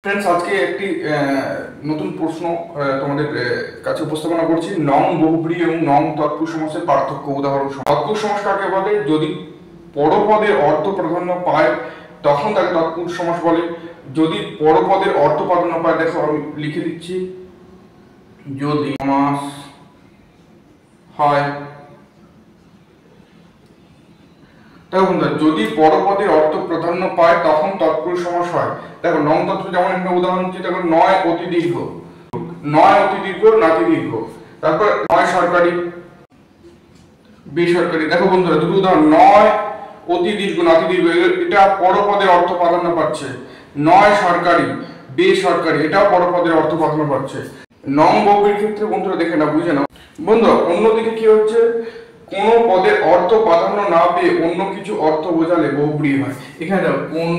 Friends, আজকে একটি নতুন প্রশ্ন তোমাদের কাছে উপস্থাপনা করছি। নং বহুব্রী এবং নং তৎপুরুষ সমাসের পার্থক্য। উদাহরণ, তৎপুরুষ সমাস কাকে বলে? যদি পরপদের অর্থ প্রাধান্য পায় তখন তাকে তৎপুরুষ সমাস বলে। যদি পরপদের অর্থ প্রাধান্য পায়, দেখো আমি লিখে দিচ্ছি, যদি সমাস হয়, দেখো বন্ধুরা, যদি পরপদের অর্থ প্রাধান্য পায় তখন তৎপুরুষ সমাস হয়। দেখো নং তৎপুরুষ, যেমন একটা উদাহরণ দিচ্ছি, দেখো নয় অতি দীর্ঘ, নয় অতি দীর্ঘ নাতি দীর্ঘ, তারপর নয় সরকারি বেসরকারি। দেখো বন্ধুরা, দুটো উদাহরণ, নয় অতি দীর্ঘ নাতি দীর্ঘ, এটা পরপদের অর্থ প্রাধান্য পাচ্ছে। নয় সরকারি বেসরকারি, এটাও পরপদের অর্থ প্রাধান্য পাচ্ছে। নং বহুব্রীর ক্ষেত্রে বন্ধুরা দেখে না, বুঝে নাও বন্ধুরা। অন্যদিকে কি হচ্ছে, কোন পদের অর্থ প্রাধান্য না পেয়ে অন্য কিছু অর্থ বোঝালে বহুব্রী হয়। এখানে দেখো কোন,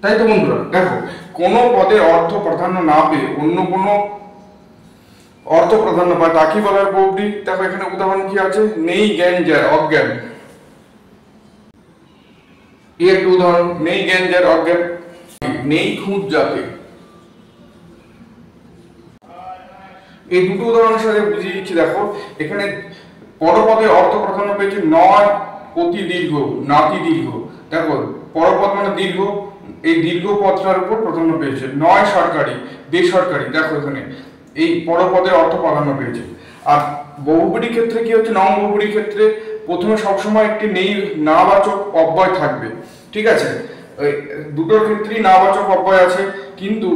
তাই তো বন্ধুরা, দেখো কোন পদের অর্থ প্রাধান্য না পেয়ে অন্য কোন অর্থ প্রাধান্য পায় তাকে বলা হয় বহুব্রী। দেখো এখানে উদাহরণ কি আছে, নেই জ্ঞান যার অজ্ঞান, এই একটা উদাহরণ, নেই জ্ঞান যার অজ্ঞান। নেই খুঁত যাতে, এই দুটো উদাহরণের সাথে বুঝিয়ে দিচ্ছি। দেখো এখানে পরপদের অর্থ প্রাধান্য পেয়েছে নয় অতি দীর্ঘ নাতি দীর্ঘ। দেখো পরপদ মানে দীর্ঘ, এই দীর্ঘ পদটার উপর প্রাধান্য পেয়েছে। নয় সরকারি বেসরকারি, দেখো এখানে এই পরপদের অর্থ প্রাধান্য পেয়েছে। আর বহুব্রীর ক্ষেত্রে কি হচ্ছে, নং বহুব্রীর ক্ষেত্রে প্রথমে সবসময় একটি নেই নাবাচক অব্যয় থাকবে, ঠিক আছে? দুটোর ক্ষেত্রেই নাবাচক অব্যয় আছে, কিন্তু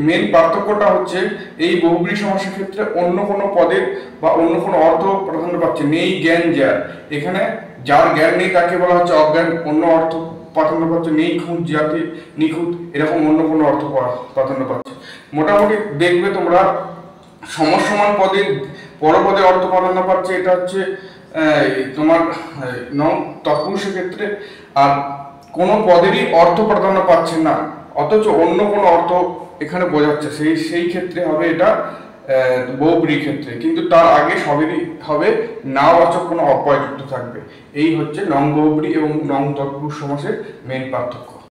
মেন পার্থক্যটা হচ্ছে এই বহুব্রী সমাসের ক্ষেত্রে অন্য কোনো পদের বা অন্য কোনো অর্থ প্রাধান্য পাচ্ছে। নেই জ্ঞান যার, এখানে যার জ্ঞান নেই তাকে বলা হচ্ছে অজ্ঞান, অন্য অর্থ প্রাধান্য পাচ্ছে। নেই খুঁত যাতে নিখুঁত, এরকম অন্য কোনো অর্থ প্রাধান্য পাচ্ছে। মোটামুটি দেখবে তোমরা, সমসমান পদে পরপদে অর্থ প্রাধান্য পাচ্ছে, এটা হচ্ছে তোমার নং তৎপুরুষের ক্ষেত্রে। আর কোনো পদেরই অর্থ প্রাধান্য পাচ্ছে না অথচ অন্য কোনো অর্থ এখানে বোঝাচ্ছে, সেই ক্ষেত্রে হবে এটা বহুব্রীর ক্ষেত্রে। কিন্তু তার আগে সবেরই হবে নাবাচক কোনো অব্যয় যুক্ত থাকবে। এই হচ্ছে নং বহুব্রী এবং নং তৎপুরুষ সমাসের মেন পার্থক্য।